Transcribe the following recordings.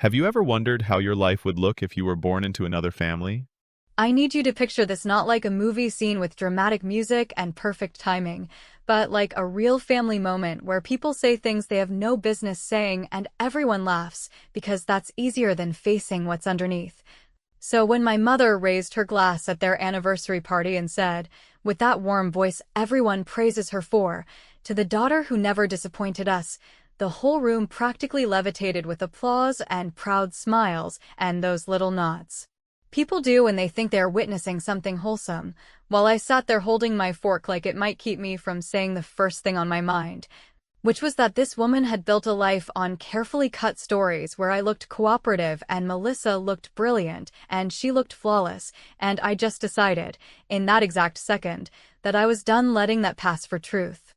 Have you ever wondered how your life would look if you were born into another family? I need you to picture this not like a movie scene with dramatic music and perfect timing, but like a real family moment where people say things they have no business saying and everyone laughs because that's easier than facing what's underneath. So when my mother raised her glass at their anniversary party and said, with that warm voice everyone praises her for, to the daughter who never disappointed us, the whole room practically levitated with applause and proud smiles and those little nods people do when they think they are witnessing something wholesome, while I sat there holding my fork like it might keep me from saying the first thing on my mind, which was that this woman had built a life on carefully cut stories where I looked cooperative and Melissa looked brilliant and she looked flawless, and I just decided, in that exact second, that I was done letting that pass for truth.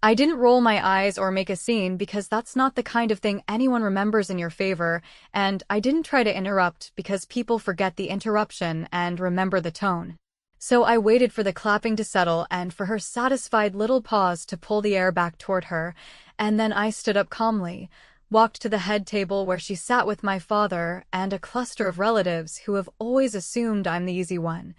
I didn't roll my eyes or make a scene because that's not the kind of thing anyone remembers in your favor, and I didn't try to interrupt because people forget the interruption and remember the tone. So I waited for the clapping to settle and for her satisfied little pause to pull the air back toward her, and then I stood up calmly, walked to the head table where she sat with my father and a cluster of relatives who have always assumed I'm the easy one,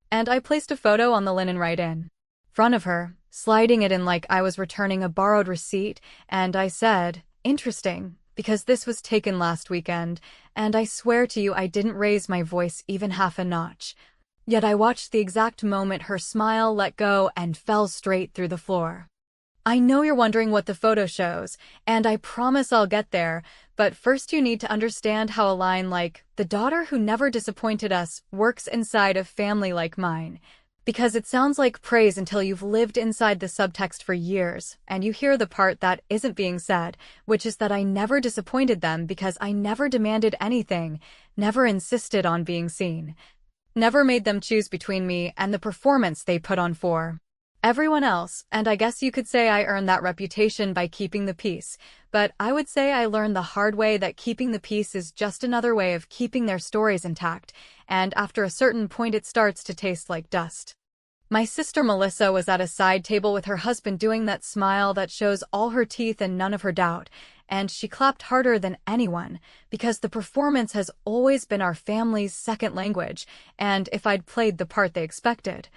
and I placed a photo on the linen right in front of her, sliding it in like I was returning a borrowed receipt, and I said, "Interesting, because this was taken last weekend, and I swear to you I didn't raise my voice even half a notch." Yet I watched the exact moment her smile let go and fell straight through the floor. I know you're wondering what the photo shows, and I promise I'll get there, but first you need to understand how a line like, "the daughter who never disappointed us," works inside a family like mine. Because it sounds like praise until you've lived inside the subtext for years, and you hear the part that isn't being said, which is that I never disappointed them because I never demanded anything, never insisted on being seen, never made them choose between me and the performance they put on for everyone else, and I guess you could say I earned that reputation by keeping the peace, but I would say I learned the hard way that keeping the peace is just another way of keeping their stories intact, and after a certain point it starts to taste like dust. My sister Melissa was at a side table with her husband doing that smile that shows all her teeth and none of her doubt, and she clapped harder than anyone, because the performance has always been our family's second language, and if I'd played the part they expected,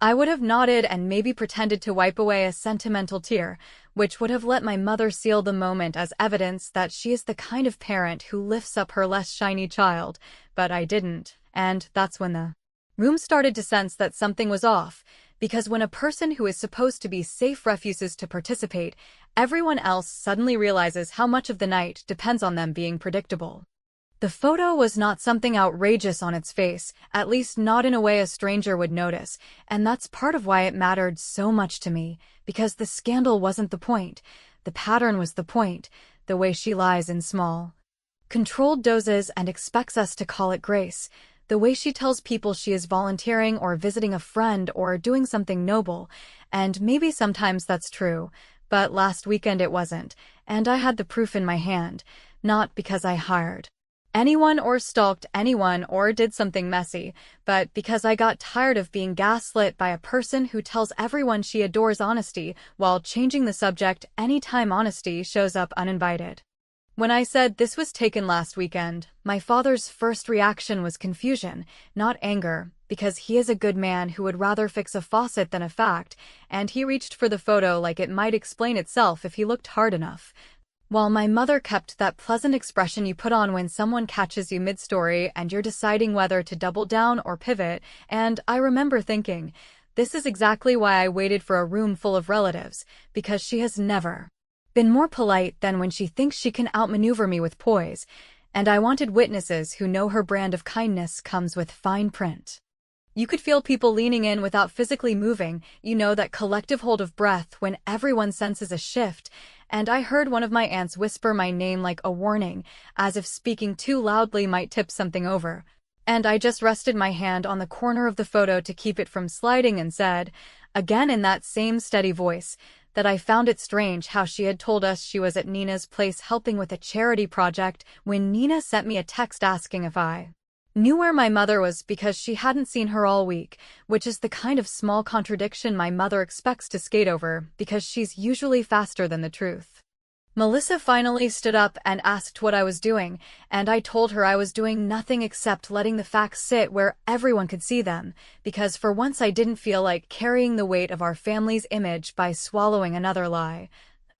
I would have nodded and maybe pretended to wipe away a sentimental tear, which would have let my mother seal the moment as evidence that she is the kind of parent who lifts up her less shiny child, but I didn't, and that's when the room started to sense that something was off, because when a person who is supposed to be safe refuses to participate, everyone else suddenly realizes how much of the night depends on them being predictable. The photo was not something outrageous on its face, at least not in a way a stranger would notice, and that's part of why it mattered so much to me, because the scandal wasn't the point. The pattern was the point, the way she lies in small, controlled doses and expects us to call it grace. The way she tells people she is volunteering or visiting a friend or doing something noble, and maybe sometimes that's true, but last weekend it wasn't, and I had the proof in my hand, not because I hired anyone or stalked anyone or did something messy, but because I got tired of being gaslit by a person who tells everyone she adores honesty while changing the subject anytime honesty shows up uninvited. When I said this was taken last weekend, my father's first reaction was confusion, not anger, because he is a good man who would rather fix a faucet than a fact, and he reached for the photo like it might explain itself if he looked hard enough. While my mother kept that pleasant expression you put on when someone catches you mid-story and you're deciding whether to double down or pivot, and I remember thinking, this is exactly why I waited for a room full of relatives, because she has never been more polite than when she thinks she can outmaneuver me with poise, and I wanted witnesses who know her brand of kindness comes with fine print. You could feel people leaning in without physically moving, you know, that collective hold of breath when everyone senses a shift, and I heard one of my aunts whisper my name like a warning, as if speaking too loudly might tip something over, and I just rested my hand on the corner of the photo to keep it from sliding and said, again in that same steady voice, that I found it strange how she had told us she was at Nina's place helping with a charity project when Nina sent me a text asking if I knew where my mother was because she hadn't seen her all week, which is the kind of small contradiction my mother expects to skate over because she's usually faster than the truth. Melissa finally stood up and asked what I was doing, and I told her I was doing nothing except letting the facts sit where everyone could see them, because for once I didn't feel like carrying the weight of our family's image by swallowing another lie.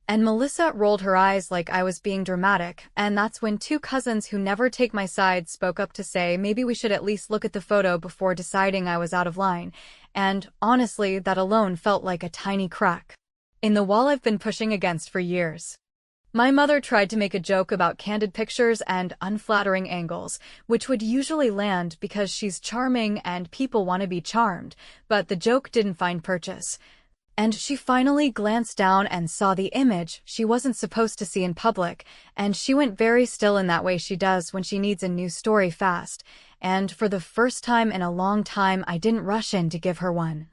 And Melissa rolled her eyes like I was being dramatic, and that's when two cousins who never take my side spoke up to say maybe we should at least look at the photo before deciding I was out of line, and honestly, that alone felt like a tiny crack in the wall I've been pushing against for years. My mother tried to make a joke about candid pictures and unflattering angles, which would usually land because she's charming and people want to be charmed, but the joke didn't find purchase. And she finally glanced down and saw the image she wasn't supposed to see in public, and she went very still in that way she does when she needs a new story fast, and for the first time in a long time I didn't rush in to give her one.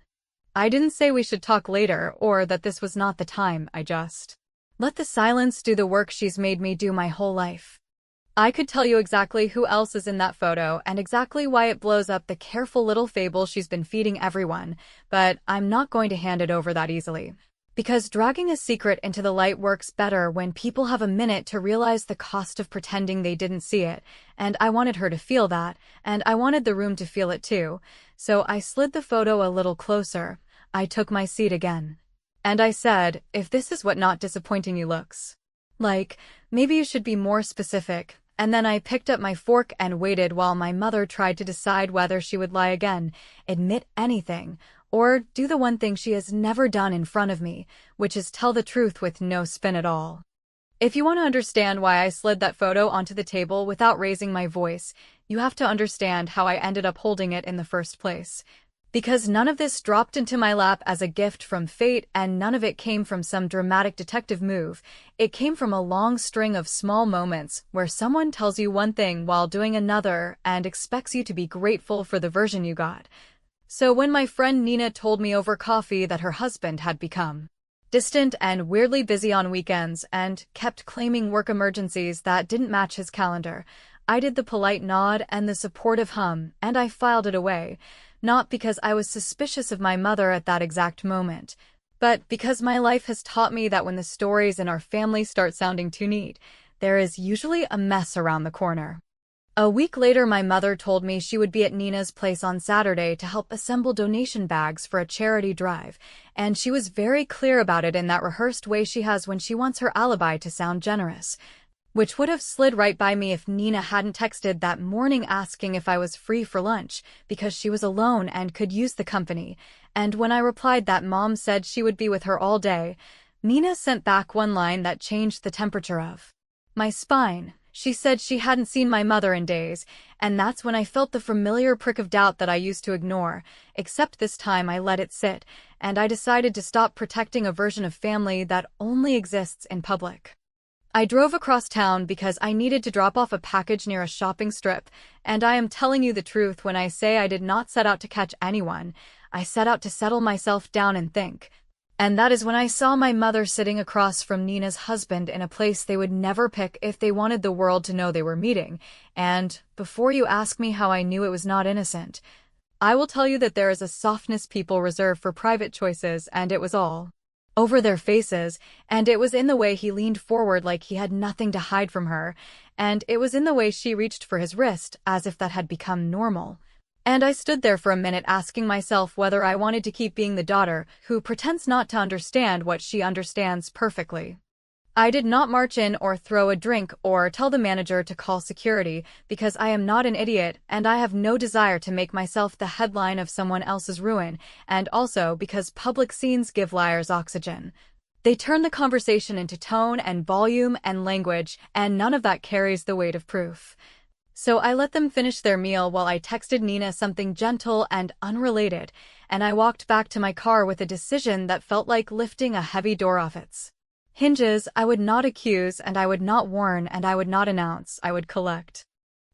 I didn't say we should talk later or that this was not the time, I just let the silence do the work she's made me do my whole life. I could tell you exactly who else is in that photo and exactly why it blows up the careful little fable she's been feeding everyone, but I'm not going to hand it over that easily. Because dragging a secret into the light works better when people have a minute to realize the cost of pretending they didn't see it, and I wanted her to feel that, and I wanted the room to feel it too, so I slid the photo a little closer. I took my seat again. And I said, if this is what not disappointing you looks like, maybe you should be more specific. And then I picked up my fork and waited while my mother tried to decide whether she would lie again, admit anything, or do the one thing she has never done in front of me, which is tell the truth with no spin at all. If you want to understand why I slid that photo onto the table without raising my voice, you have to understand how I ended up holding it in the first place. Because none of this dropped into my lap as a gift from fate, and none of it came from some dramatic detective move. It came from a long string of small moments where someone tells you one thing while doing another and expects you to be grateful for the version you got. So when my friend Nina told me over coffee that her husband had become distant and weirdly busy on weekends and kept claiming work emergencies that didn't match his calendar, I did the polite nod and the supportive hum, and I filed it away. Not because I was suspicious of my mother at that exact moment, but because my life has taught me that when the stories in our family start sounding too neat, there is usually a mess around the corner. A week later, my mother told me she would be at Nina's place on Saturday to help assemble donation bags for a charity drive, and she was very clear about it in that rehearsed way she has when she wants her alibi to sound generous. Which would have slid right by me if Nina hadn't texted that morning asking if I was free for lunch, because she was alone and could use the company, and when I replied that Mom said she would be with her all day, Nina sent back one line that changed the temperature of my spine. She said she hadn't seen my mother in days, and that's when I felt the familiar prick of doubt that I used to ignore, except this time I let it sit, and I decided to stop protecting a version of family that only exists in public. I drove across town because I needed to drop off a package near a shopping strip, and I am telling you the truth when I say I did not set out to catch anyone. I set out to settle myself down and think. And that is when I saw my mother sitting across from Nina's husband in a place they would never pick if they wanted the world to know they were meeting. And, before you ask me how I knew it was not innocent, I will tell you that there is a softness people reserve for private choices, and it was all over their faces, and it was in the way he leaned forward like he had nothing to hide from her, and it was in the way she reached for his wrist, as if that had become normal. And I stood there for a minute asking myself whether I wanted to keep being the daughter who pretends not to understand what she understands perfectly. I did not march in or throw a drink or tell the manager to call security, because I am not an idiot and I have no desire to make myself the headline of someone else's ruin, and also because public scenes give liars oxygen. They turn the conversation into tone and volume and language, and none of that carries the weight of proof. So I let them finish their meal while I texted Nina something gentle and unrelated, and I walked back to my car with a decision that felt like lifting a heavy door off its hinges. I would not accuse, and I would not warn, and I would not announce. I would collect.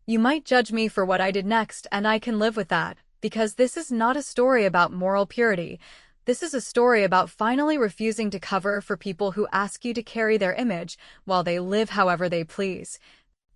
You might judge me for what I did next, and I can live with that, because this is not a story about moral purity. This is a story about finally refusing to cover for people who ask you to carry their image while they live however they please.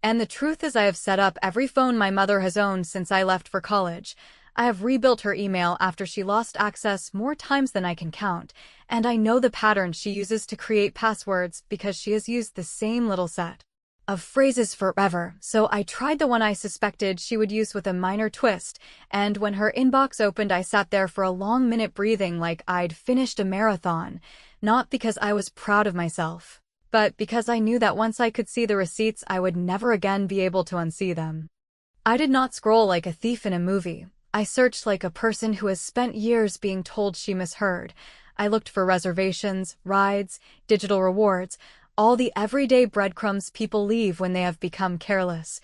And the truth is, I have set up every phone my mother has owned since I left for college. I have rebuilt her email after she lost access more times than I can count, and I know the pattern she uses to create passwords because she has used the same little set of phrases forever, so I tried the one I suspected she would use with a minor twist, and when her inbox opened I sat there for a long minute breathing like I'd finished a marathon, not because I was proud of myself, but because I knew that once I could see the receipts I would never again be able to unsee them. I did not scroll like a thief in a movie. I searched like a person who has spent years being told she misheard. I looked for reservations, rides, digital rewards, all the everyday breadcrumbs people leave when they have become careless.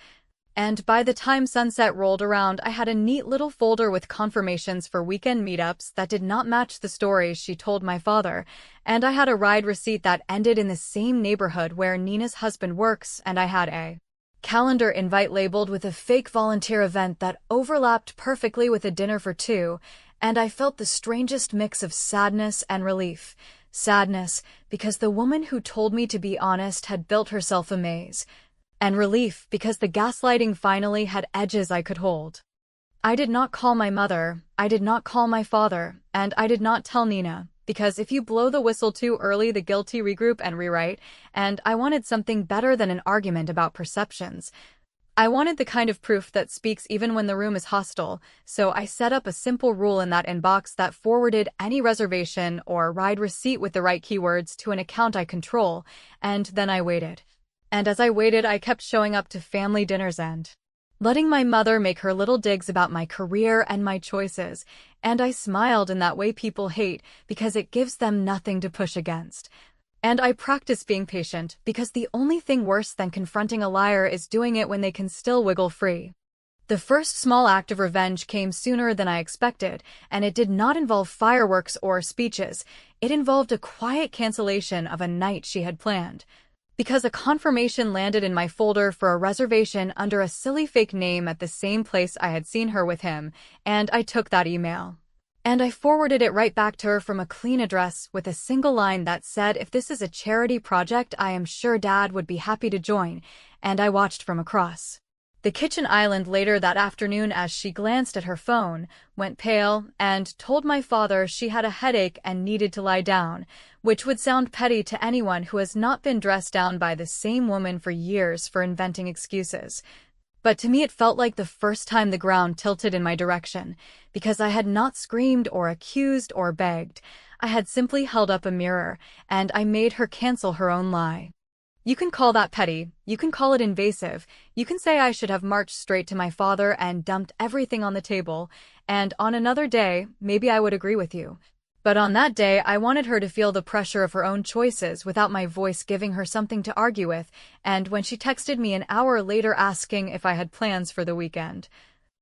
And by the time sunset rolled around, I had a neat little folder with confirmations for weekend meetups that did not match the stories she told my father, and I had a ride receipt that ended in the same neighborhood where Nina's husband works, and I had a calendar invite labeled with a fake volunteer event that overlapped perfectly with a dinner for two, and I felt the strangest mix of sadness and relief. Sadness, because the woman who told me to be honest had built herself a maze, and relief because the gaslighting finally had edges I could hold. I did not call my mother, I did not call my father, and I did not tell Nina, because if you blow the whistle too early the guilty regroup and rewrite, and I wanted something better than an argument about perceptions. I wanted the kind of proof that speaks even when the room is hostile, so I set up a simple rule in that inbox that forwarded any reservation or ride receipt with the right keywords to an account I control, and then I waited. And as I waited, I kept showing up to family dinners and letting my mother make her little digs about my career and my choices, and I smiled in that way people hate because it gives them nothing to push against. And I practice being patient because the only thing worse than confronting a liar is doing it when they can still wiggle free. The first small act of revenge came sooner than I expected, and it did not involve fireworks or speeches. It involved a quiet cancellation of a night she had planned. Because a confirmation landed in my folder for a reservation under a silly fake name at the same place I had seen her with him, and I took that email. And I forwarded it right back to her from a clean address with a single line that said, "If this is a charity project, I am sure Dad would be happy to join," and I watched from across the kitchen island later that afternoon as she glanced at her phone, went pale, and told my father she had a headache and needed to lie down, which would sound petty to anyone who has not been dressed down by the same woman for years for inventing excuses. But to me it felt like the first time the ground tilted in my direction, because I had not screamed or accused or begged. I had simply held up a mirror, and I made her cancel her own lie. You can call that petty, you can call it invasive, you can say I should have marched straight to my father and dumped everything on the table, and on another day, maybe I would agree with you. But on that day, I wanted her to feel the pressure of her own choices without my voice giving her something to argue with, and when she texted me an hour later asking if I had plans for the weekend,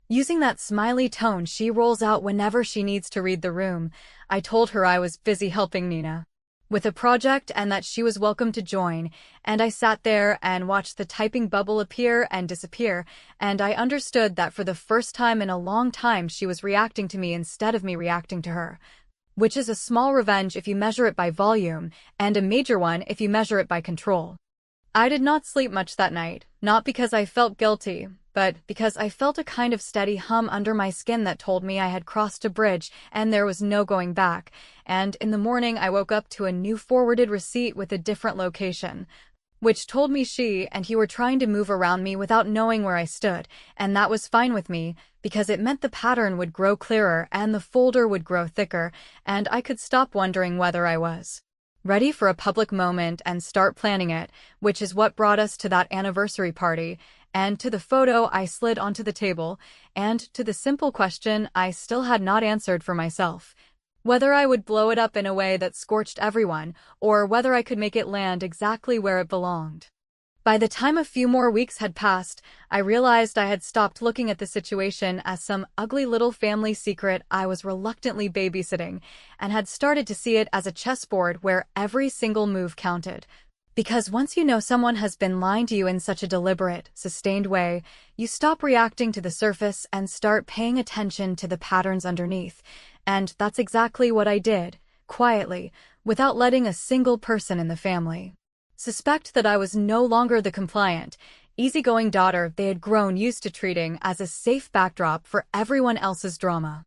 using that smiley tone she rolls out whenever she needs to read the room, I told her I was busy helping Nina with a project and that she was welcome to join, and I sat there and watched the typing bubble appear and disappear, and I understood that for the first time in a long time she was reacting to me instead of me reacting to her. Which is a small revenge if you measure it by volume, and a major one if you measure it by control. I did not sleep much that night, not because I felt guilty, but because I felt a kind of steady hum under my skin that told me I had crossed a bridge and there was no going back, and in the morning I woke up to a new forwarded receipt with a different location, which told me she and he were trying to move around me without knowing where I stood, and that was fine with me, because it meant the pattern would grow clearer and the folder would grow thicker, and I could stop wondering whether I was ready for a public moment and start planning it, which is what brought us to that anniversary party, and to the photo I slid onto the table, and to the simple question I still had not answered for myself. Whether I would blow it up in a way that scorched everyone, or whether I could make it land exactly where it belonged. By the time a few more weeks had passed, I realized I had stopped looking at the situation as some ugly little family secret I was reluctantly babysitting, and had started to see it as a chessboard where every single move counted. Because once you know someone has been lying to you in such a deliberate, sustained way, you stop reacting to the surface and start paying attention to the patterns underneath. And that's exactly what I did, quietly, without letting a single person in the family suspect that I was no longer the compliant, easygoing daughter they had grown used to treating as a safe backdrop for everyone else's drama.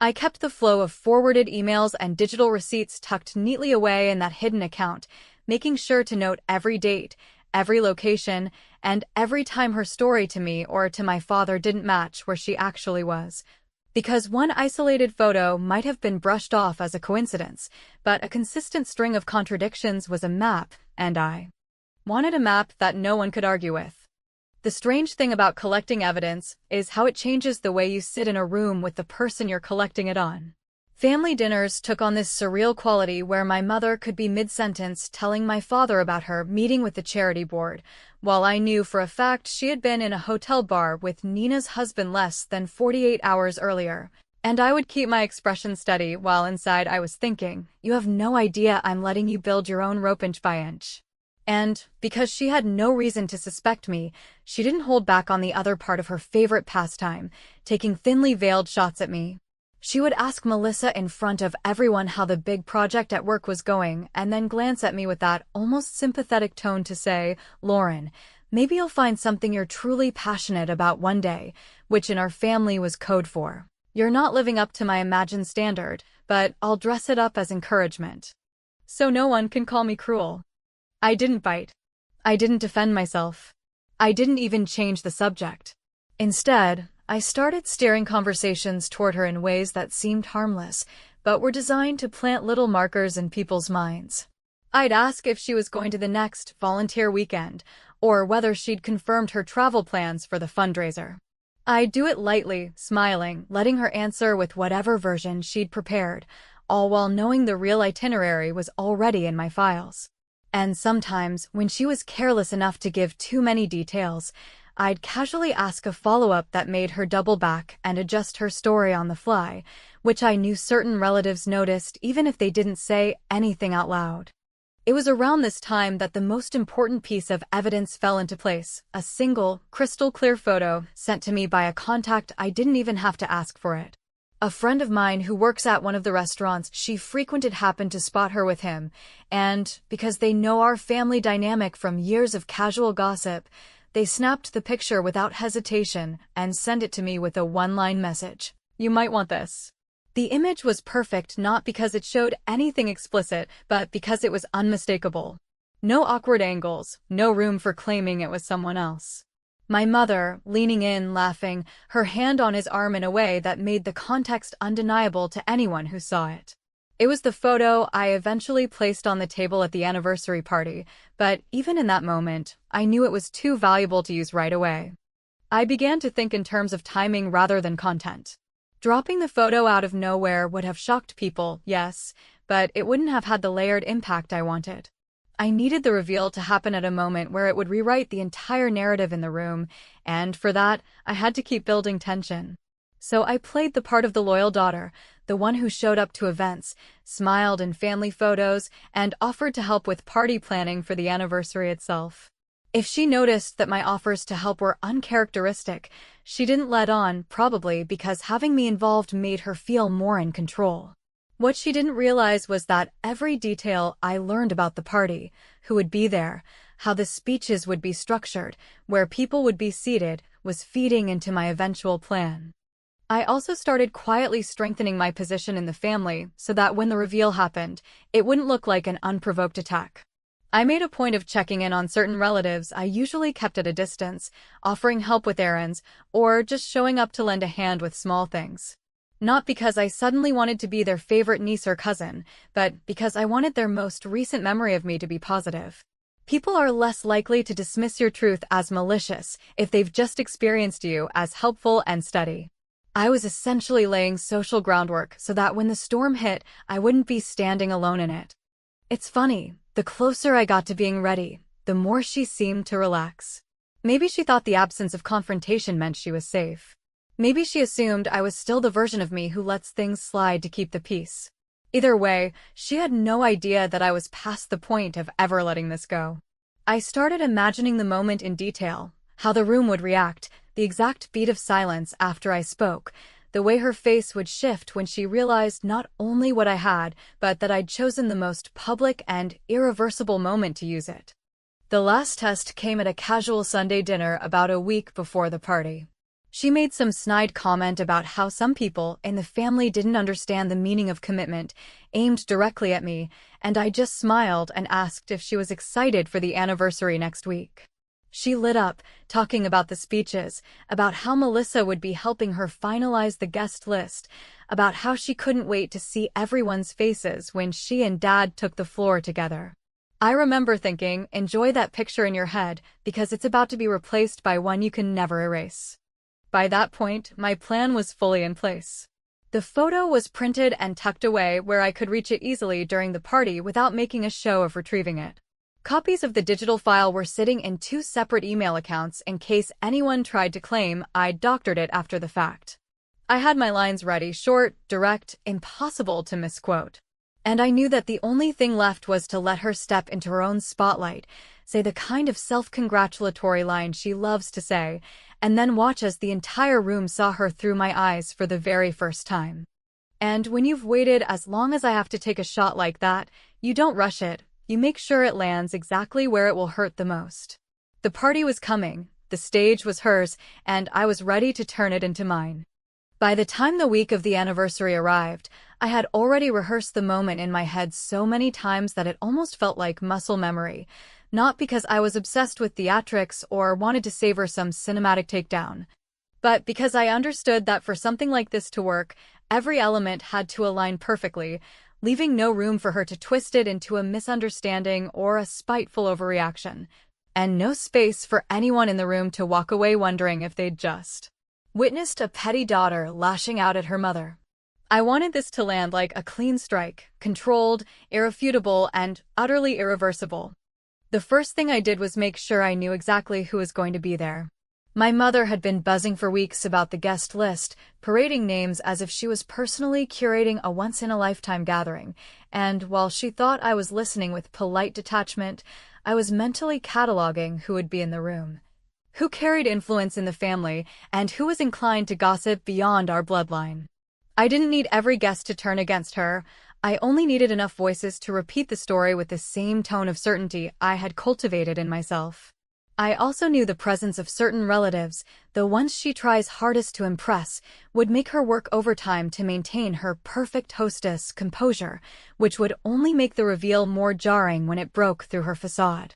I kept the flow of forwarded emails and digital receipts tucked neatly away in that hidden account, making sure to note every date, every location, and every time her story to me or to my father didn't match where she actually was. Because one isolated photo might have been brushed off as a coincidence, but a consistent string of contradictions was a map, and I wanted a map that no one could argue with. The strange thing about collecting evidence is how it changes the way you sit in a room with the person you're collecting it on. Family dinners took on this surreal quality where my mother could be mid-sentence telling my father about her meeting with the charity board, while I knew for a fact she had been in a hotel bar with Nina's husband less than 48 hours earlier. And I would keep my expression steady while inside I was thinking, you have no idea I'm letting you build your own rope inch by inch. And, because she had no reason to suspect me, she didn't hold back on the other part of her favorite pastime, taking thinly veiled shots at me. She would ask Melissa in front of everyone how the big project at work was going, and then glance at me with that almost sympathetic tone to say, Lauren, maybe you'll find something you're truly passionate about one day, which in our family was code for, you're not living up to my imagined standard, but I'll dress it up as encouragement. So no one can call me cruel. I didn't bite. I didn't defend myself. I didn't even change the subject. Instead, I started steering conversations toward her in ways that seemed harmless, but were designed to plant little markers in people's minds. I'd ask if she was going to the next volunteer weekend, or whether she'd confirmed her travel plans for the fundraiser. I'd do it lightly, smiling, letting her answer with whatever version she'd prepared, all while knowing the real itinerary was already in my files. And sometimes, when she was careless enough to give too many details, I'd casually ask a follow-up that made her double back and adjust her story on the fly, which I knew certain relatives noticed even if they didn't say anything out loud. It was around this time that the most important piece of evidence fell into place, a single, crystal-clear photo sent to me by a contact I didn't even have to ask for it. A friend of mine who works at one of the restaurants she frequented happened to spot her with him, and, because they know our family dynamic from years of casual gossip, they snapped the picture without hesitation and sent it to me with a one-line message. You might want this. The image was perfect not because it showed anything explicit, but because it was unmistakable. No awkward angles, no room for claiming it was someone else. My mother, leaning in, laughing, her hand on his arm in a way that made the context undeniable to anyone who saw it. It was the photo I eventually placed on the table at the anniversary party, but even in that moment, I knew it was too valuable to use right away. I began to think in terms of timing rather than content. Dropping the photo out of nowhere would have shocked people, yes, but it wouldn't have had the layered impact I wanted. I needed the reveal to happen at a moment where it would rewrite the entire narrative in the room, and for that, I had to keep building tension. So I played the part of the loyal daughter, the one who showed up to events, smiled in family photos, and offered to help with party planning for the anniversary itself. If she noticed that my offers to help were uncharacteristic, she didn't let on, probably because having me involved made her feel more in control. What she didn't realize was that every detail I learned about the party, who would be there, how the speeches would be structured, where people would be seated, was feeding into my eventual plan. I also started quietly strengthening my position in the family so that when the reveal happened, it wouldn't look like an unprovoked attack. I made a point of checking in on certain relatives I usually kept at a distance, offering help with errands, or just showing up to lend a hand with small things. Not because I suddenly wanted to be their favorite niece or cousin, but because I wanted their most recent memory of me to be positive. People are less likely to dismiss your truth as malicious if they've just experienced you as helpful and steady. I was essentially laying social groundwork so that when the storm hit, I wouldn't be standing alone in it. It's funny, the closer I got to being ready, the more she seemed to relax. Maybe she thought the absence of confrontation meant she was safe. Maybe she assumed I was still the version of me who lets things slide to keep the peace. Either way, she had no idea that I was past the point of ever letting this go. I started imagining the moment in detail, how the room would react, the exact beat of silence after I spoke, the way her face would shift when she realized not only what I had, but that I'd chosen the most public and irreversible moment to use it. The last test came at a casual Sunday dinner about a week before the party. She made some snide comment about how some people in the family didn't understand the meaning of commitment, aimed directly at me, and I just smiled and asked if she was excited for the anniversary next week. She lit up, talking about the speeches, about how Melissa would be helping her finalize the guest list, about how she couldn't wait to see everyone's faces when she and Dad took the floor together. I remember thinking, enjoy that picture in your head, because it's about to be replaced by one you can never erase. By that point, my plan was fully in place. The photo was printed and tucked away where I could reach it easily during the party without making a show of retrieving it. Copies of the digital file were sitting in 2 separate email accounts in case anyone tried to claim I'd doctored it after the fact. I had my lines ready, short, direct, impossible to misquote. And I knew that the only thing left was to let her step into her own spotlight, say the kind of self-congratulatory line she loves to say, and then watch as the entire room saw her through my eyes for the very first time. And when you've waited as long as I have to take a shot like that, you don't rush it, you make sure it lands exactly where it will hurt the most. The party was coming, the stage was hers, and I was ready to turn it into mine. By the time the week of the anniversary arrived, I had already rehearsed the moment in my head so many times that it almost felt like muscle memory, not because I was obsessed with theatrics or wanted to savor some cinematic takedown, but because I understood that for something like this to work, every element had to align perfectly, leaving no room for her to twist it into a misunderstanding or a spiteful overreaction, and no space for anyone in the room to walk away wondering if they'd just witnessed a petty daughter lashing out at her mother. I wanted this to land like a clean strike, controlled, irrefutable, and utterly irreversible. The first thing I did was make sure I knew exactly who was going to be there. My mother had been buzzing for weeks about the guest list, parading names as if she was personally curating a once-in-a-lifetime gathering, and while she thought I was listening with polite detachment, I was mentally cataloging who would be in the room, who carried influence in the family, and who was inclined to gossip beyond our bloodline. I didn't need every guest to turn against her. I only needed enough voices to repeat the story with the same tone of certainty I had cultivated in myself. I also knew the presence of certain relatives, the ones she tries hardest to impress, would make her work overtime to maintain her perfect hostess composure, which would only make the reveal more jarring when it broke through her facade.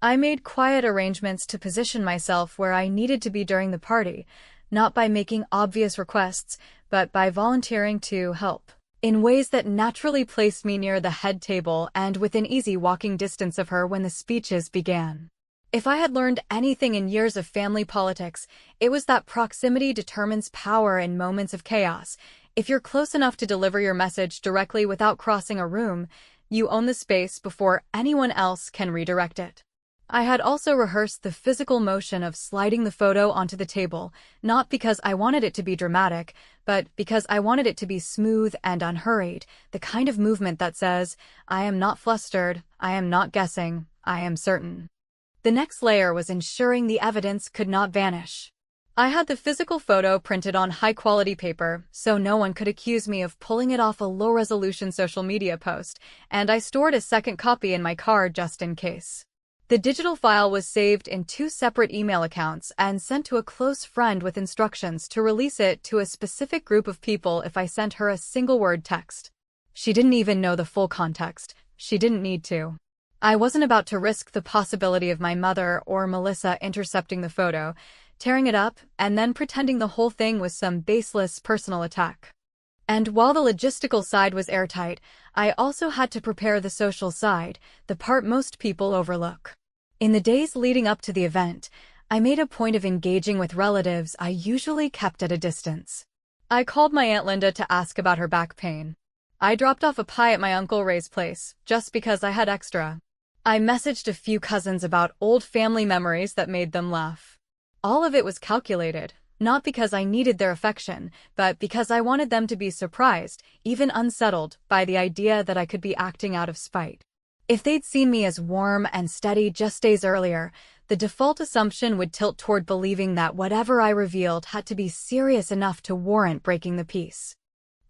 I made quiet arrangements to position myself where I needed to be during the party, not by making obvious requests, but by volunteering to help, in ways that naturally placed me near the head table and within easy walking distance of her when the speeches began. If I had learned anything in years of family politics, it was that proximity determines power in moments of chaos. If you're close enough to deliver your message directly without crossing a room, you own the space before anyone else can redirect it. I had also rehearsed the physical motion of sliding the photo onto the table, not because I wanted it to be dramatic, but because I wanted it to be smooth and unhurried, the kind of movement that says, I am not flustered, I am not guessing, I am certain. The next layer was ensuring the evidence could not vanish. I had the physical photo printed on high-quality paper, so no one could accuse me of pulling it off a low-resolution social media post, and I stored a second copy in my car just in case. The digital file was saved in 2 separate email accounts and sent to a close friend with instructions to release it to a specific group of people if I sent her a single-word text. She didn't even know the full context. She didn't need to. I wasn't about to risk the possibility of my mother or Melissa intercepting the photo, tearing it up, and then pretending the whole thing was some baseless personal attack. And while the logistical side was airtight, I also had to prepare the social side, the part most people overlook. In the days leading up to the event, I made a point of engaging with relatives I usually kept at a distance. I called my Aunt Linda to ask about her back pain. I dropped off a pie at my Uncle Ray's place, just because I had extra. I messaged a few cousins about old family memories that made them laugh. All of it was calculated, not because I needed their affection, but because I wanted them to be surprised, even unsettled, by the idea that I could be acting out of spite. If they'd seen me as warm and steady just days earlier, the default assumption would tilt toward believing that whatever I revealed had to be serious enough to warrant breaking the peace.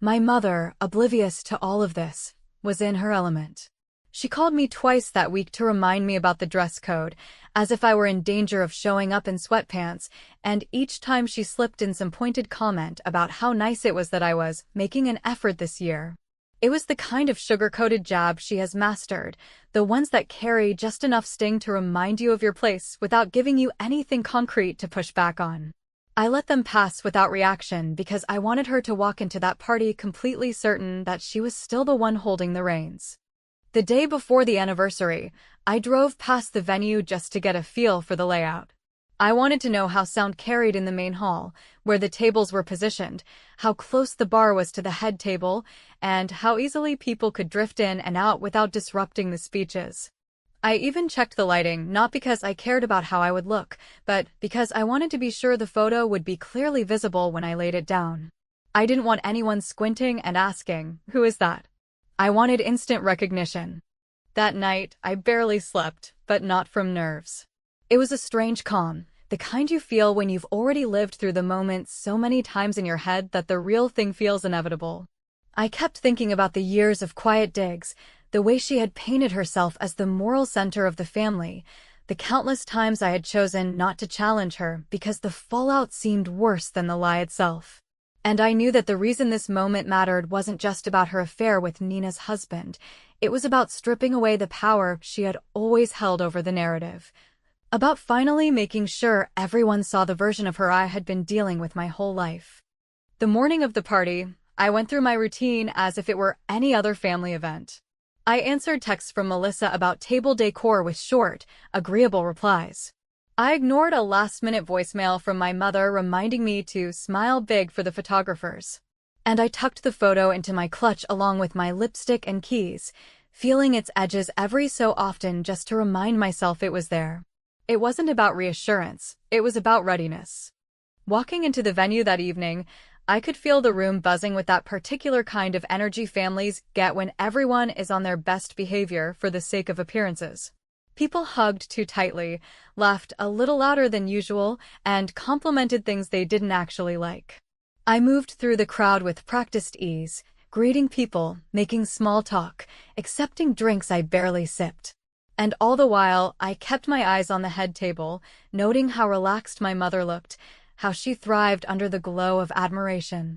My mother, oblivious to all of this, was in her element. She called me twice that week to remind me about the dress code, as if I were in danger of showing up in sweatpants, and each time she slipped in some pointed comment about how nice it was that I was making an effort this year. It was the kind of sugar-coated jab she has mastered, the ones that carry just enough sting to remind you of your place without giving you anything concrete to push back on. I let them pass without reaction because I wanted her to walk into that party completely certain that she was still the one holding the reins. The day before the anniversary, I drove past the venue just to get a feel for the layout. I wanted to know how sound carried in the main hall, where the tables were positioned, how close the bar was to the head table, and how easily people could drift in and out without disrupting the speeches. I even checked the lighting, not because I cared about how I would look, but because I wanted to be sure the photo would be clearly visible when I laid it down. I didn't want anyone squinting and asking, "Who is that?" I wanted instant recognition. That night, I barely slept, but not from nerves. It was a strange calm, the kind you feel when you've already lived through the moment so many times in your head that the real thing feels inevitable. I kept thinking about the years of quiet digs, the way she had painted herself as the moral center of the family, the countless times I had chosen not to challenge her because the fallout seemed worse than the lie itself. And I knew that the reason this moment mattered wasn't just about her affair with Nina's husband. It was about stripping away the power she had always held over the narrative. About finally making sure everyone saw the version of her I had been dealing with my whole life. The morning of the party, I went through my routine as if it were any other family event. I answered texts from Melissa about table decor with short, agreeable replies. I ignored a last-minute voicemail from my mother reminding me to smile big for the photographers. And I tucked the photo into my clutch along with my lipstick and keys, feeling its edges every so often just to remind myself it was there. It wasn't about reassurance, it was about readiness. Walking into the venue that evening, I could feel the room buzzing with that particular kind of energy families get when everyone is on their best behavior for the sake of appearances. People hugged too tightly, laughed a little louder than usual, and complimented things they didn't actually like. I moved through the crowd with practiced ease, greeting people, making small talk, accepting drinks I barely sipped. And all the while, I kept my eyes on the head table, noting how relaxed my mother looked, how she thrived under the glow of admiration.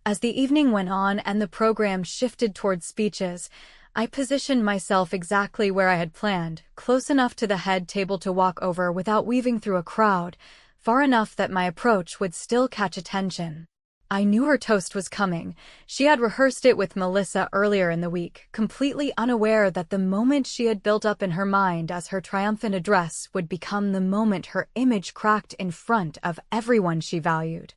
As the evening went on and the program shifted toward speeches, I positioned myself exactly where I had planned, close enough to the head table to walk over without weaving through a crowd, far enough that my approach would still catch attention. I knew her toast was coming. She had rehearsed it with Melissa earlier in the week, completely unaware that the moment she had built up in her mind as her triumphant address would become the moment her image cracked in front of everyone she valued.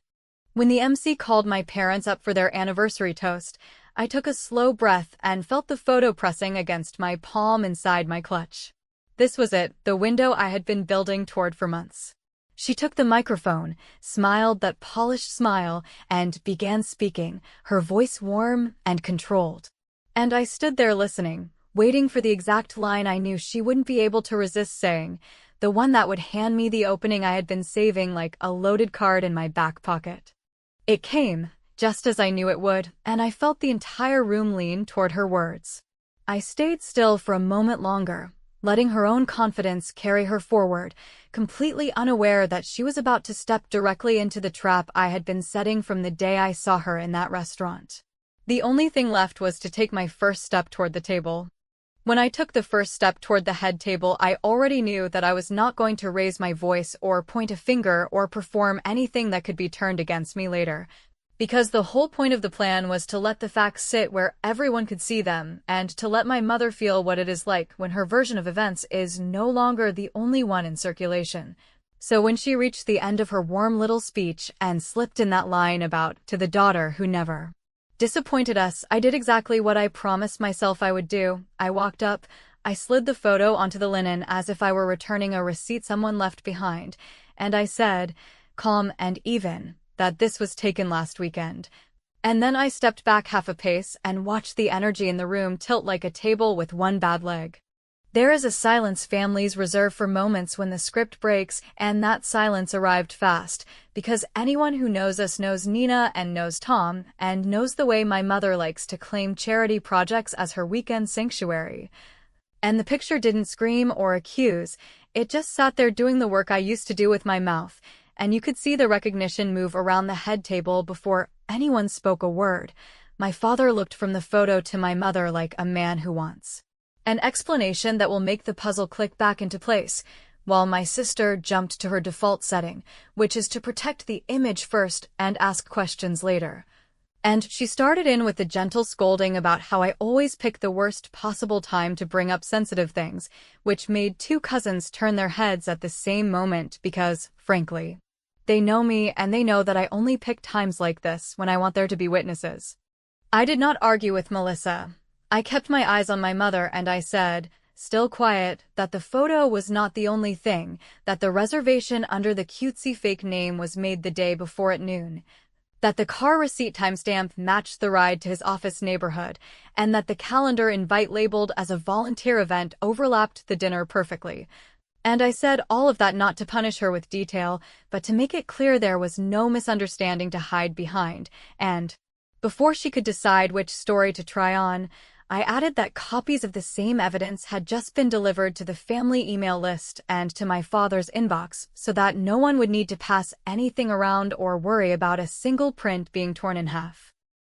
When the MC called my parents up for their anniversary toast, I took a slow breath and felt the photo pressing against my palm inside my clutch. This was it, the window I had been building toward for months. She took the microphone, smiled that polished smile, and began speaking, her voice warm and controlled. And I stood there listening, waiting for the exact line I knew she wouldn't be able to resist saying, the one that would hand me the opening I had been saving like a loaded card in my back pocket. It came, just as I knew it would, and I felt the entire room lean toward her words. I stayed still for a moment longer, letting her own confidence carry her forward, completely unaware that she was about to step directly into the trap I had been setting from the day I saw her in that restaurant. The only thing left was to take my first step toward the table. When I took the first step toward the head table, I already knew that I was not going to raise my voice or point a finger or perform anything that could be turned against me later. Because the whole point of the plan was to let the facts sit where everyone could see them, and to let my mother feel what it is like when her version of events is no longer the only one in circulation. So when she reached the end of her warm little speech and slipped in that line about, to the daughter who never disappointed us, I did exactly what I promised myself I would do. I walked up, I slid the photo onto the linen as if I were returning a receipt someone left behind, and I said, calm and even, that this was taken last weekend. And then I stepped back half a pace and watched the energy in the room tilt like a table with one bad leg. There is a silence families reserve for moments when the script breaks, and that silence arrived fast, because anyone who knows us knows Nina and knows Tom, and knows the way my mother likes to claim charity projects as her weekend sanctuary. And the picture didn't scream or accuse, it just sat there doing the work I used to do with my mouth, and you could see the recognition move around the head table before anyone spoke a word. My father looked from the photo to my mother like a man who wants an explanation that will make the puzzle click back into place, while my sister jumped to her default setting, which is to protect the image first and ask questions later. And she started in with a gentle scolding about how I always pick the worst possible time to bring up sensitive things, which made two cousins turn their heads at the same moment because, frankly, they know me and they know that I only pick times like this when I want there to be witnesses. I did not argue with Melissa. I kept my eyes on my mother and I said, still quiet, that the photo was not the only thing, that the reservation under the cutesy fake name was made the day before at noon, that the car receipt timestamp matched the ride to his office neighborhood, and that the calendar invite labeled as a volunteer event overlapped the dinner perfectly. And I said all of that not to punish her with detail, but to make it clear there was no misunderstanding to hide behind, and before she could decide which story to try on, I added that copies of the same evidence had just been delivered to the family email list and to my father's inbox so that no one would need to pass anything around or worry about a single print being torn in half.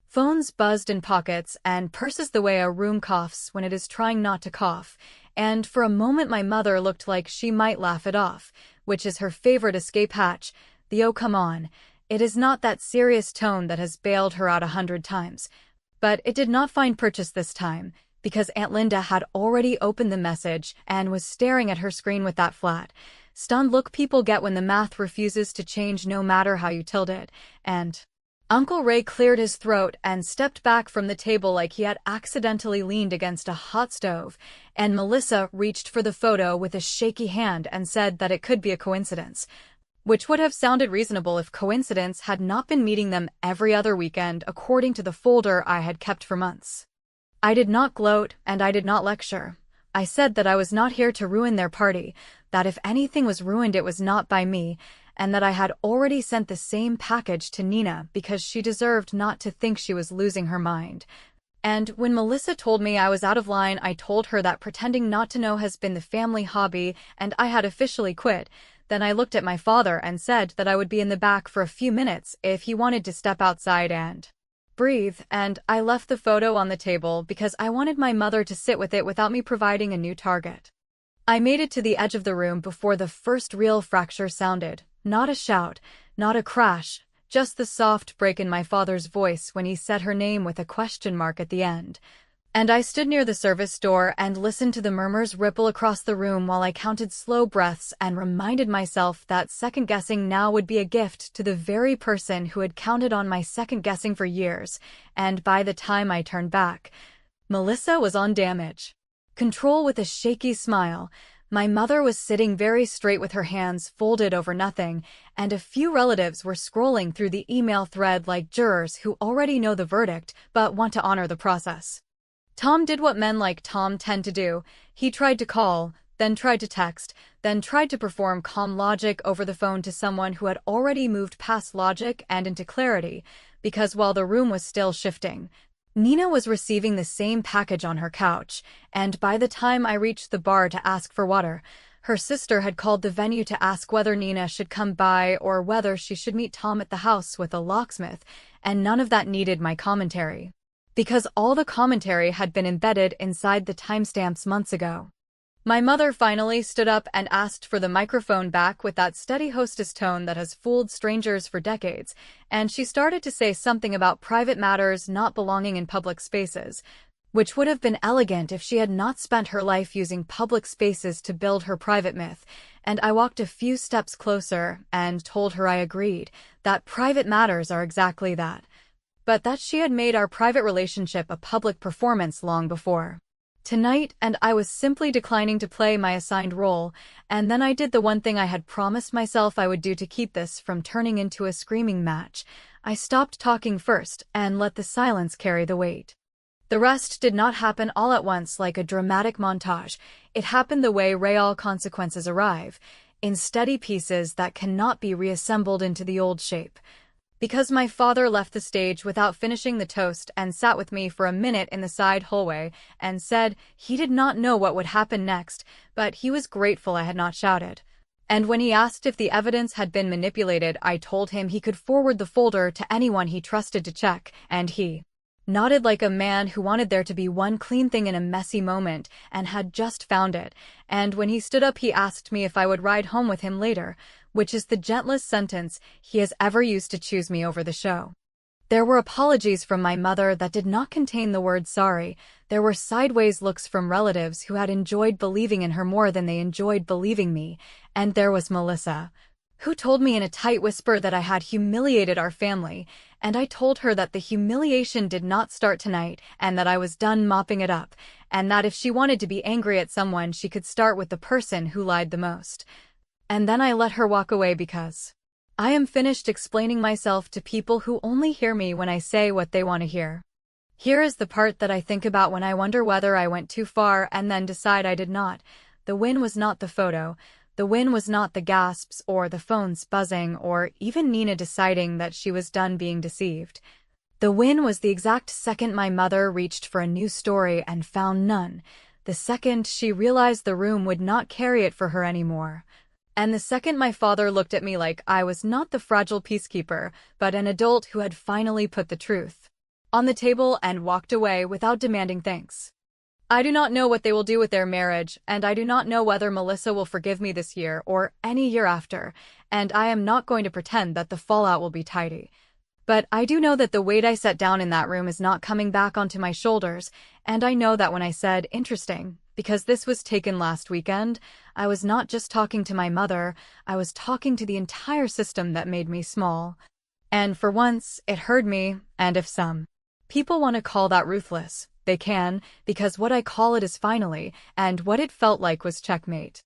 Phones buzzed in pockets and purses the way a room coughs when it is trying not to cough, and for a moment my mother looked like she might laugh it off, which is her favorite escape hatch, the "oh come on, it is not that serious" tone that has bailed her out 100 times. But it did not find purchase this time, because Aunt Linda had already opened the message and was staring at her screen with that flat, stunned look people get when the math refuses to change no matter how you tilt it, and Uncle Ray cleared his throat and stepped back from the table like he had accidentally leaned against a hot stove, and Melissa reached for the photo with a shaky hand and said that it could be a coincidence, which would have sounded reasonable if coincidence had not been meeting them every other weekend according to the folder I had kept for months. I did not gloat and I did not lecture. I said that I was not here to ruin their party, that if anything was ruined it was not by me, and that I had already sent the same package to Nina because she deserved not to think she was losing her mind. And when Melissa told me I was out of line, I told her that pretending not to know has been the family hobby and I had officially quit. Then I looked at my father and said that I would be in the back for a few minutes if he wanted to step outside and breathe, and I left the photo on the table because I wanted my mother to sit with it without me providing a new target. I made it to the edge of the room before the first real fracture sounded, not a shout, not a crash, just the soft break in my father's voice when he said her name with a question mark at the end. And I stood near the service door and listened to the murmurs ripple across the room while I counted slow breaths and reminded myself that second-guessing now would be a gift to the very person who had counted on my second-guessing for years, and by the time I turned back, Melissa was on damage control with a shaky smile. My mother was sitting very straight with her hands folded over nothing, and a few relatives were scrolling through the email thread like jurors who already know the verdict but want to honor the process. Tom did what men like Tom tend to do. He tried to call, then tried to text, then tried to perform calm logic over the phone to someone who had already moved past logic and into clarity, because while the room was still shifting, Nina was receiving the same package on her couch, and by the time I reached the bar to ask for water, her sister had called the venue to ask whether Nina should come by or whether she should meet Tom at the house with a locksmith, and none of that needed my commentary, because all the commentary had been embedded inside the timestamps months ago. My mother finally stood up and asked for the microphone back with that steady hostess tone that has fooled strangers for decades, and she started to say something about private matters not belonging in public spaces, which would have been elegant if she had not spent her life using public spaces to build her private myth, and I walked a few steps closer and told her I agreed, that private matters are exactly that, but that she had made our private relationship a public performance long before tonight, and I was simply declining to play my assigned role, and then I did the one thing I had promised myself I would do to keep this from turning into a screaming match. I stopped talking first and let the silence carry the weight. The rest did not happen all at once like a dramatic montage. It happened the way real consequences arrive, in steady pieces that cannot be reassembled into the old shape. Because my father left the stage without finishing the toast and sat with me for a minute in the side hallway and said he did not know what would happen next, but he was grateful I had not shouted. And when he asked if the evidence had been manipulated, I told him he could forward the folder to anyone he trusted to check, and he nodded like a man who wanted there to be one clean thing in a messy moment and had just found it. And when he stood up, he asked me if I would ride home with him later, which is the gentlest sentence he has ever used to choose me over the show. There were apologies from my mother that did not contain the word sorry. There were sideways looks from relatives who had enjoyed believing in her more than they enjoyed believing me. And there was Melissa, who told me in a tight whisper that I had humiliated our family, and I told her that the humiliation did not start tonight and that I was done mopping it up, and that if she wanted to be angry at someone, she could start with the person who lied the most. And then I let her walk away because I am finished explaining myself to people who only hear me when I say what they want to hear. Here is the part that I think about when I wonder whether I went too far and then decide I did not. The win was not the photo. The win was not the gasps or the phones buzzing or even Nina deciding that she was done being deceived. The win was the exact second my mother reached for a new story and found none. The second she realized the room would not carry it for her anymore. And the second my father looked at me like I was not the fragile peacekeeper, but an adult who had finally put the truth on the table and walked away without demanding thanks. I do not know what they will do with their marriage, and I do not know whether Melissa will forgive me this year or any year after, and I am not going to pretend that the fallout will be tidy. But I do know that the weight I set down in that room is not coming back onto my shoulders, and I know that when I said interesting, because this was taken last weekend, I was not just talking to my mother, I was talking to the entire system that made me small. And for once, it hurt me, and if some people want to call that ruthless, they can, because what I call it is finally, and what it felt like was checkmate.